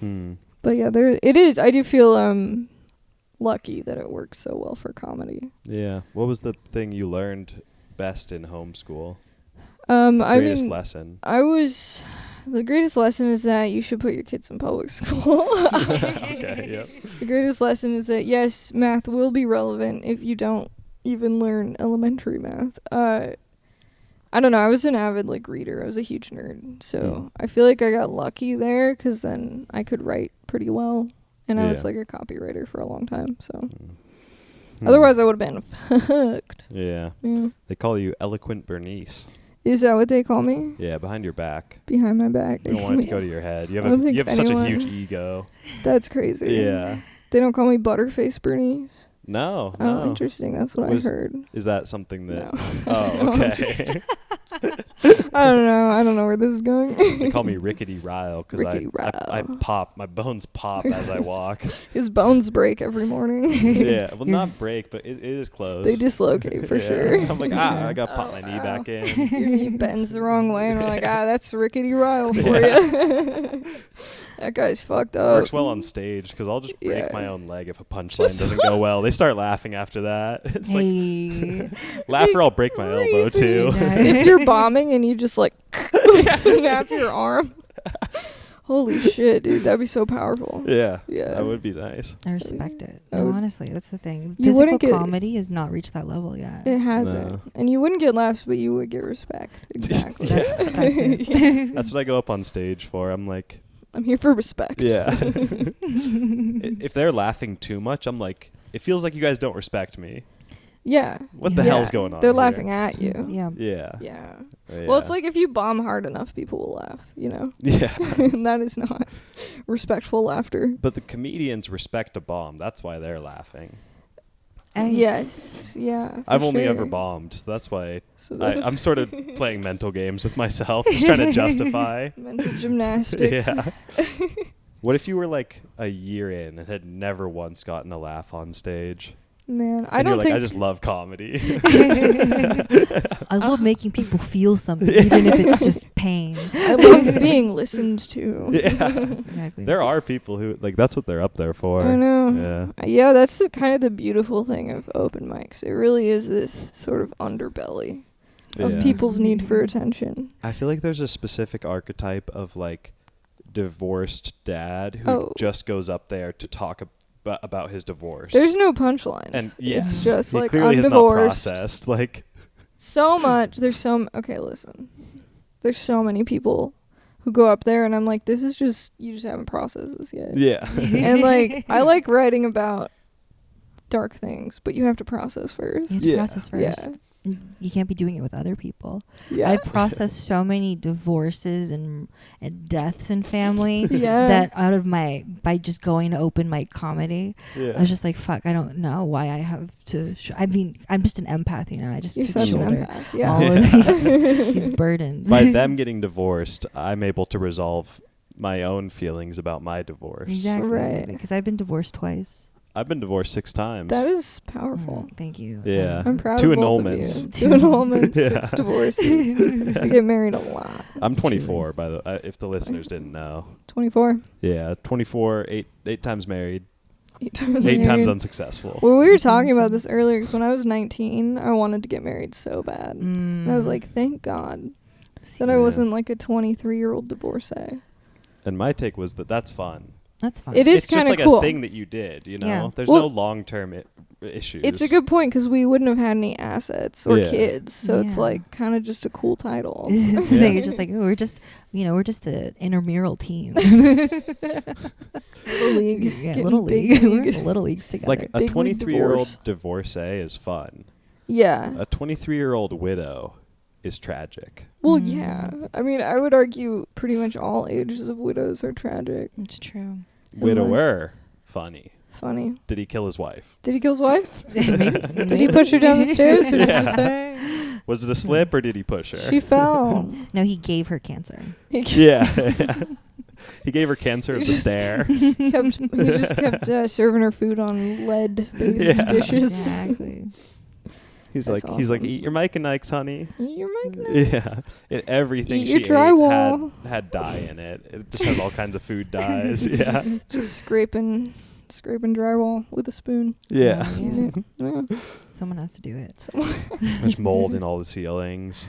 Hmm. But yeah, it is. I do feel lucky that it works so well for comedy. Yeah. What was the thing you learned best in homeschool? I Greatest mean, lesson. the greatest lesson is that you should put your kids in public school. Okay, yep. The greatest lesson is that yes, math will be relevant if you don't even learn elementary math. I don't know. I was an avid reader. I was a huge nerd, so I feel like I got lucky there because then I could write pretty well, and I was Yeah. a copywriter for a long time. So Hmm. otherwise, I would have been fucked. Yeah. Yeah. They call you Eloquent Bernice. Is that what they call me? Yeah, behind your back. Behind my back. You don't want it to go to your head. You I don't think have such a anyone- huge ego. That's crazy. Yeah. They don't call me Butterface Bernice. No. Oh, no. interesting. That's what Was- I heard. Is that something that? No. Oh, No, I'm okay. just- I don't know. I don't know where this is going. They call me Rickety Ryle because I Rickety Ryle. pop. My bones pop as I walk. His bones break every morning. Yeah. Well, not break, but it is close. They dislocate for Yeah. sure. I'm like, I got to pop my knee wow. back in. Your knee bends the wrong way, and we're like, that's Rickety Ryle for you. That guy's fucked up. Works well on stage because I'll just break Yeah. my own leg if a punchline doesn't go well. They start laughing after that. It's Hey. laugh or I'll break my elbow Crazy. too. Yeah. If you're bombing and you just snap your arm. Holy shit, dude. That'd be so powerful. Yeah. Yeah. That would be nice. I respect it. I No, would- honestly, that's the thing. You Physical wouldn't get- comedy has not reached that level yet. It hasn't. No. And you wouldn't get laughs, but you would get respect. Exactly. That's it. That's what I go up on stage for. I'm like, I'm here for respect. yeah. If they're laughing too much, I'm like, it feels like you guys don't respect me. Yeah. What the Yeah. hell's going on They're here? laughing at you. Yeah. Yeah. Yeah. Yeah. Well, it's like if you bomb hard enough, people will laugh, you know? Yeah. And that is not respectful laughter. But the comedians respect a bomb. That's why they're laughing. Yes. Yeah. I've for only ever sure. bombed, so that's why So that's I'm sort of playing mental games with myself, just trying to justify. mental gymnastics. Yeah. What if you were like a year in and had never once gotten a laugh on stage? Man, I And don't you're like, think I just love comedy. I love making people feel something, even if it's just pain. I love being listened to. Yeah. Exactly. There are people who like that's what they're up there for. I know. Yeah. Yeah, that's the kind of the beautiful thing of open mics. It really is this sort of underbelly of Yeah. people's need for attention. I feel like there's a specific archetype of like divorced dad who Oh. just goes up there to talk about his divorce. There's no punchlines. and yes, It's just he like, clearly I'm has divorced. not processed. Like, So much. Okay, listen. There's so many people who go up there and I'm like, this is just, you just haven't processed this yet. yeah, And like, I like writing about dark things, but you have to process first. You have to Yeah. process first. Yeah. You can't be doing it with other people. Yeah. I processed so many divorces and deaths in family Yeah. that by just going to open mic comedy, yeah. I was just like, fuck, I don't know why I have to. I mean, I'm just an empath, you know. I just You're can such an shoulder empath. Yeah. all of these burdens. By them getting divorced, I'm able to resolve my own feelings about my divorce. Exactly. Right. Because I've been divorced twice. I've been divorced 6 times. That is powerful. Thank you. Yeah. I'm proud 2 of both annulments. of you. 2 annulments, Yeah. 6 divorces. I get married a lot. I'm 24, by the if the listeners didn't know. 24. Yeah, 24, 8 times married, 8 times 8 times married. unsuccessful. Well, we were talking about this earlier because when I was 19, I wanted to get married so bad. And I was like, thank God that I Yeah. wasn't like a 23-year-old divorcee. And my take was that that's fun. That's fine. It is It's just kind of like cool. a thing that you did, you know? Yeah. There's Well, no long-term issues. It's a good point because we wouldn't have had any assets or Yeah. kids. So it's Yeah. like kind of just a cool title. It's Yeah. like, it's just like, oh, we're just an intramural team. Little league. Yeah, Getting little big league. We're league. in little leagues together. Like a Big league 23-year-old divorcee is fun. Yeah. A 23-year-old widow is tragic. Well, Mm. yeah. I mean, I would argue pretty much all ages of widows are tragic. It's true. Widower, funny. Funny. Did he kill his wife? Did he kill his wife? Maybe. Did he push her down the stairs? Or did Yeah. she say? Was it a slip or did he push her? She fell. No, he gave her cancer. Yeah. He gave her cancer of He the just stare. He just kept serving her food on lead-based Yeah. dishes. Exactly. He's That's like, awesome. eat your Mike and Nikes, honey. You're making it. Yeah. Everything Eat she your ate drywall. had dye in it. It just has all kinds of food dyes. Yeah. Just scraping drywall with a spoon. Yeah. Yeah. Yeah. Someone has to do it. There's mold in all the ceilings.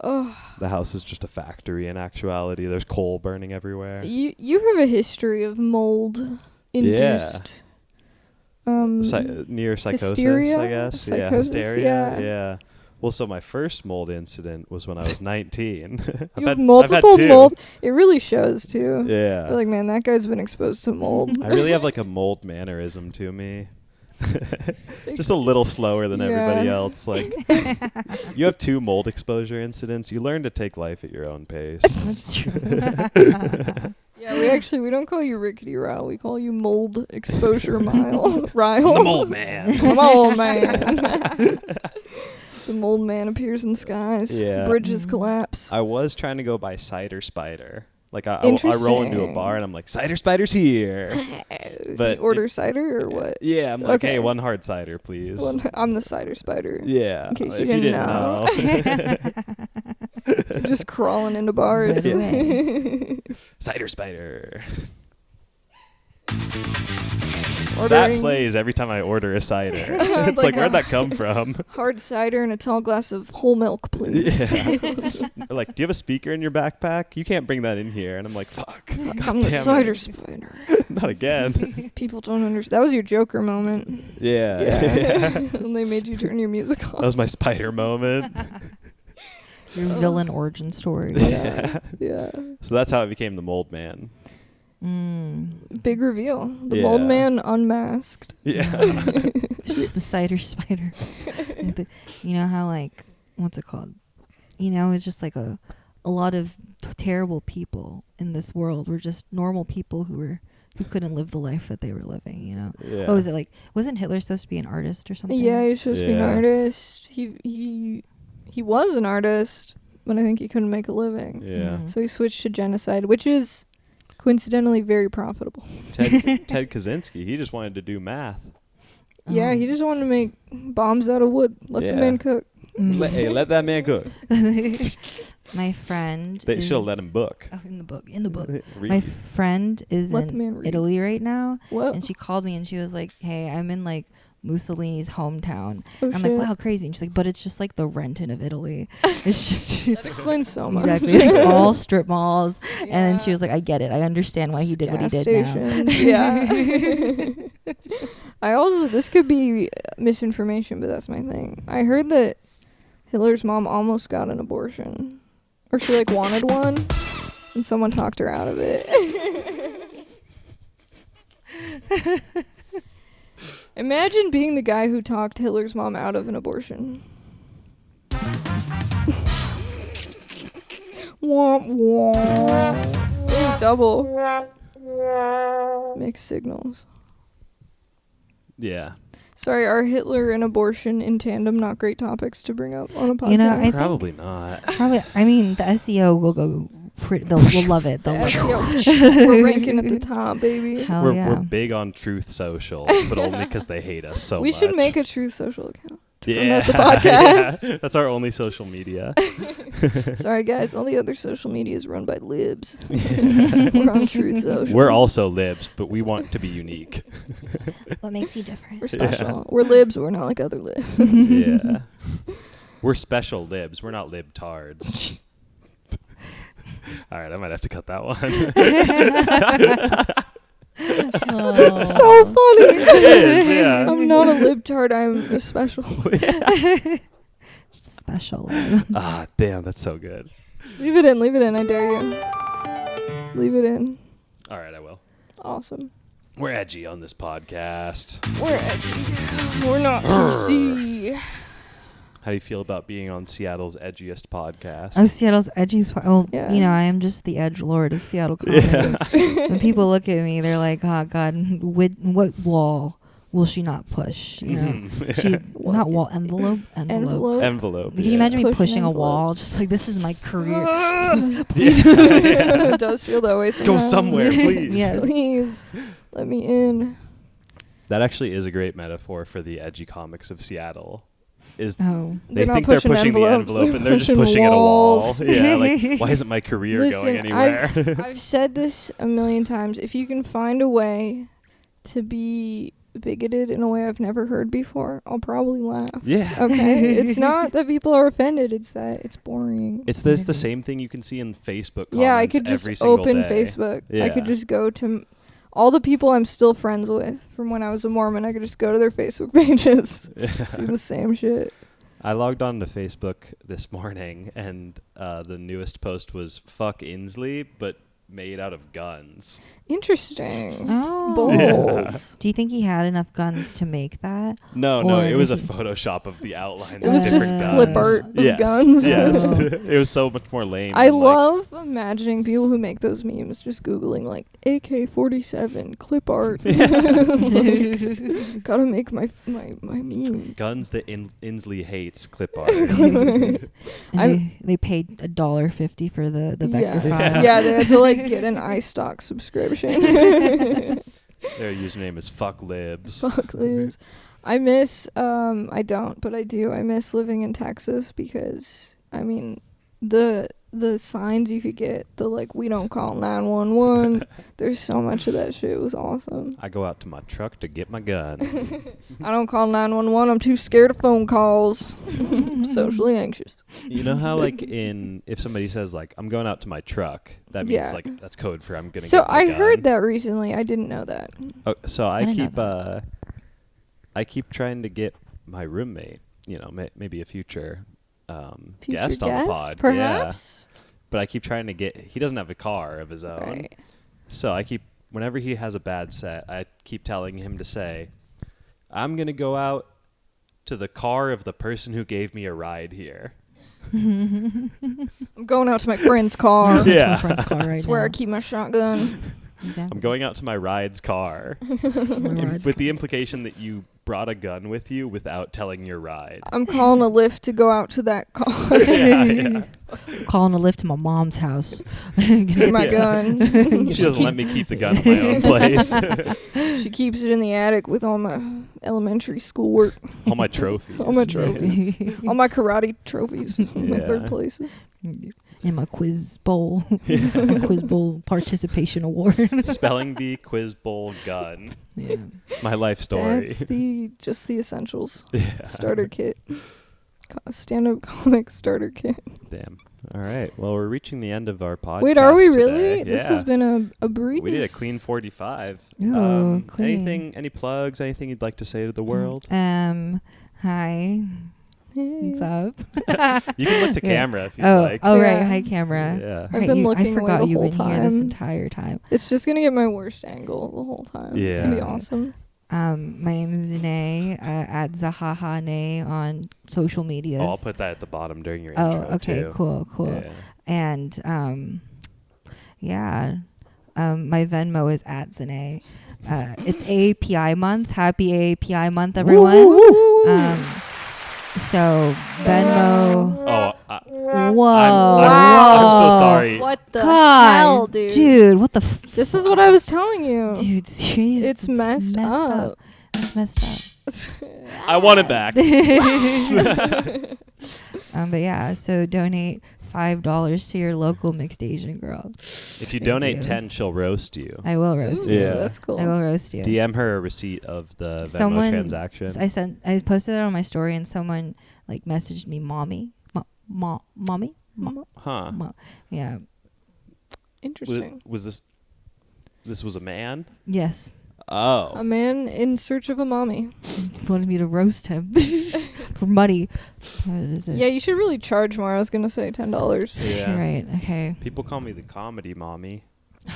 Oh, The house is just a factory in actuality. There's coal burning everywhere. you have a history of mold induced. Near psychosis, Hysteria? I guess. Yeah, Psychosis, hysteria. yeah. Well, so my first mold incident was when I was 19. You have multiple mold. It really shows too. Yeah. You're like, man, that guy's been exposed to mold. I really have like a mold mannerism to me. Just a little slower than everybody Yeah. else. Like, you have 2 mold exposure incidents. You learn to take life at your own pace. That's true. Yeah, we don't call you Rickety Ryle. We call you Mold Exposure Mile. Ryle. The mold man. The mold man. The mold man appears in the skies. Yeah. Bridges collapse. I was trying to go by Cider Spider. Like, I roll into a Interesting. bar and I'm like, Cider Spider's here. But You order cider or what? Yeah, I'm like, Okay. hey, 1 hard cider, please. I'm the cider spider. Yeah. In case if you you didn't didn't know. Just crawling into bars. Cider Spider. Ordering That plays every time I order a cider. I'd It's like, like where'd a- that come from? hard cider and a tall glass of whole milk, please. Yeah. They're like, do you have a speaker in your backpack? You can't bring that in here. And I'm like, fuck. I'm the damn cider it. spider. Not again. People don't understand. That was your Joker moment. Yeah. Yeah. And they made you turn your music off. That was my spider moment. Your villain origin story. Yeah. Yeah. So that's how I became the mold man. Mm. Big reveal. The Yeah. mold man unmasked. Yeah. It's just the cider spider. You know how, like, what's it called? You know, it's just like a lot of terrible people in this world were just normal people who couldn't live the life that they were living, you know? Yeah. What was it like? Wasn't Hitler supposed to be an artist or something? Yeah, he was supposed to be an Yeah. artist. He was an artist, but I think he couldn't make a living. Yeah. Mhm. So he switched to genocide, which is coincidentally very profitable. Ted Kaczynski, he just wanted to do math. Yeah, he just wanted to make bombs out of wood. Let the Yeah. man cook. Let that man cook. My friend They should have let him book. Oh, in the book. Read. My friend is Let the man in read. Italy right now, Whoa. and she called me and she was like, "Hey, I'm in like Mussolini's hometown." Oh, I'm shit. like, "Wow, crazy!" And she's like, "But it's just like the Renton of Italy. It's just That explains so much. exactly like all strip malls." And then she Yeah. was like, "I get it. I understand why he did what he Gas did now." stations, yeah. This could be misinformation, but that's my thing. I heard that Hitler's mom almost got an abortion. Or she, like, wanted one, and someone talked her out of it. Imagine being the guy who talked Hitler's mom out of an abortion. Womp womp. Ooh, double. Mixed signals. Yeah. Sorry, are Hitler and abortion in tandem not great topics to bring up on a podcast? You know, I think- Probably not. Probably. I mean, the SEO will go. They'll love it. They'll love it. SEO, we're ranking at the top, baby. Hell We're yeah. big on Truth Social, but only because they hate us so much. We should make a Truth Social account. yeah. promote the podcast. Yeah. That's our only social media. Sorry, guys. All the other social media is run by libs. We're on Truth Social. We're also libs, but we want to be unique. What makes you different? We're special. We're libs. We're not like other libs. Yeah. We're special libs. We're not libtards. All right, I might have to cut that one. It's so funny. It is, yeah. I'm not a libtard. I'm a special. Special. Ah, damn, that's so good. Leave it in. Leave it in. I dare you. Leave it in. All right, I will. Awesome. We're edgy on this podcast. We're edgy. We're not PC. How do you feel about being on Seattle's edgiest podcast? Oh, Seattle's edgy. Well, Yeah. you know, I am just the edge lord of Seattle comedy. When people look at me, they're like, "Oh God, what wall will she not push?" You know, she not wall envelope. Envelope. Can you imagine me Pushing pushing a wall? envelopes. Just like, this is my career. It does feel that way sometimes. Go somewhere, please. Yes. Please. Let me in. That actually is a great metaphor for the edgy comics of Seattle. Is Oh. they They're think not they're pushing pushing the envelopes, envelope they're and they're just pushing pushing at a wall. walls. Yeah, like, why isn't my career Listen, going anywhere? I've said this a million times. If you can find a way to be bigoted in a way I've never heard before, I'll probably laugh. Yeah. Okay? It's not that people are offended. It's that it's boring. It's the same thing you can see in Facebook comments Yeah, I could just every single open day. Facebook. I Yeah. could just go to all the people I'm still friends with from when I was a Mormon. I could just go to their Facebook pages, see the same shit. I logged on to Facebook this morning, and the newest post was "fuck Inslee," but made out of guns. Interesting. Oh. Bold. Yeah. Do you think he had enough guns to make that? No, Or it was a he- Photoshop of the outlines It of was different just guns. clip art of yes. guns. Yes, Oh. it was so much more lame. I than, like, love imagining people who make those memes just Googling like AK-47 clip art. Gotta make my meme. guns that Inslee hates clip art. And I'm- they paid $1.50 for the vector Yeah. file. Yeah, they had to like get an iStock subscription. Their username is "fuck libs." Fuck libs. I miss I don't, but I do. I miss living in Texas because I mean the signs you could get, the like we don't call 911. There's so much of that shit. It was awesome. I go out to my truck to get my gun. I don't call 911. I'm too scared of phone calls. Socially anxious. You know how like if somebody says like I'm going out to my truck, that means Yeah. like that's code for I'm gonna So get my I gun. heard that recently. I didn't know that. Oh, so I didn't know keep that. I keep trying to get my roommate, maybe a future Future guest on the pod. perhaps. Yeah. But I keep trying to get he doesn't have a car of his own. Right. So I keep whenever he has a bad set, I keep telling him to say, I'm going to go out to the car of the person who gave me a ride here. I'm going out to my friend's car. Yeah. My friend's car right That's where I now. keep my shotgun. Exactly. I'm going out to my ride's car. With the implication that you brought a gun with you without telling your ride. I'm calling a Lyft to go out to that car. Yeah. Calling a lift to my mom's house. Get my Yeah. gun. She doesn't let me keep the gun in my own place. She keeps it in the attic with all my elementary school work. All my trophies. All my trophies. All my karate trophies. My Yeah. third places. In my quiz bowl. My quiz bowl participation award. Spelling bee, quiz bowl, gun. Yeah. My life story. That's just the essentials. Yeah. Starter kit. Stand-up comic starter kit. Damn. All right. Well, we're reaching the end of our podcast. Wait, are we today. really? Yeah. This has been a breeze. We did a clean 45. Ooh, clean. Any plugs? Anything you'd like to say to the world? Hi. Hey. What's up? You can look to Yeah. camera if you'd like. Oh, right. Yeah. Hi, camera. Yeah. I've been looking I away forgot the you've whole been here this time. entire time. It's just gonna get my worst angle the whole time. It's gonna be Yeah. awesome. My name is Zahnae, at Zahnae on social medias. Oh, I'll put that at the bottom during your Oh, intro, okay, too. cool. Yeah. And my Venmo is at Zahnae. It's API month. Happy API month, everyone. Woo! So Venmo. Oh, Whoa! I'm so sorry. What the God, hell, dude? what the? This is what I was telling you. Dude, seriously, It's messed up. It's messed I want it back. up. But yeah, so donate $5 to your local mixed Asian girl. If you Thank donate you. 10, she'll roast you. I will roast Ooh, you. Yeah. that's cool. I will roast you. DM her a receipt of the Venmo Someone- transaction. I posted it on my story, and someone like messaged me, "Mommy, mommy, Huh. yeah, Interesting. Was this was a man? yes." Oh. A man in search of a mommy. Wanted me to roast him for money. What is it? Yeah, you should really charge more. I was gonna say $10. Yeah. Right. Okay. People call me the comedy mommy.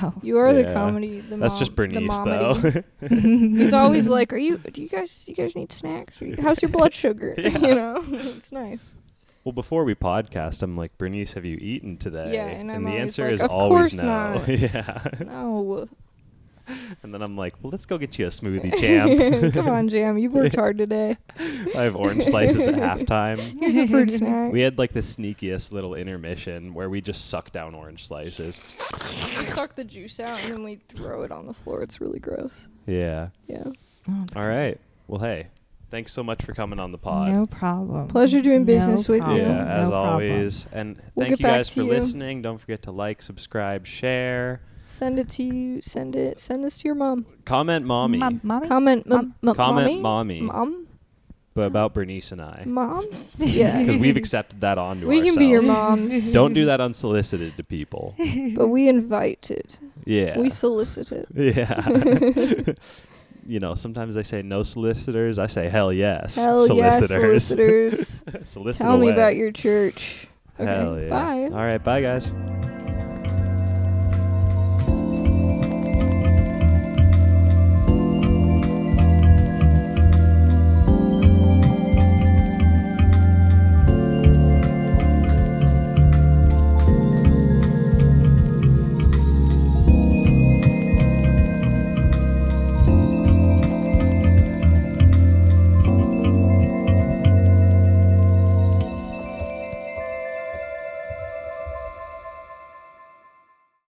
Oh. You are the Yeah. comedy. That's just Bernice, the though. momedy. He's always like, "Do you guys need snacks? How's your blood sugar?" Yeah. You know, it's nice. Well, before we podcast, I'm like, Bernice, have you eaten today? Yeah, and I'm the always answer like, is "Of always course no. not." Yeah. No. And then I'm like, well, let's go get you a smoothie, champ. Come on, Jam. You've worked hard today. I have orange slices at halftime. Here's a fruit snack. We had like the sneakiest little intermission where we just suck down orange slices. We suck the juice out and then we throw it on the floor. It's really gross. Yeah. Yeah. Oh, it's All right. Well, hey, thanks so much for coming on the pod. No problem. Pleasure doing business with you. Yeah, as No problem. always. And We'll thank get you back guys to for you. listening. Don't forget to like, subscribe, share. Send it to you. Send this to your mom. Comment mommy. Mommy? Comment Comment mommy. mommy. Mom. But about Bernice and I. Mom. Yeah. Because we've accepted that onto We ourselves. can be your moms. Don't do that unsolicited to people. But we invited. Yeah. We solicited. Yeah. You know, sometimes they say no solicitors. I say hell yes. Hell solicitors. yes, solicitors. Solicit Tell me away. about your church. Okay. Hell yeah. Bye. All right. Bye, guys.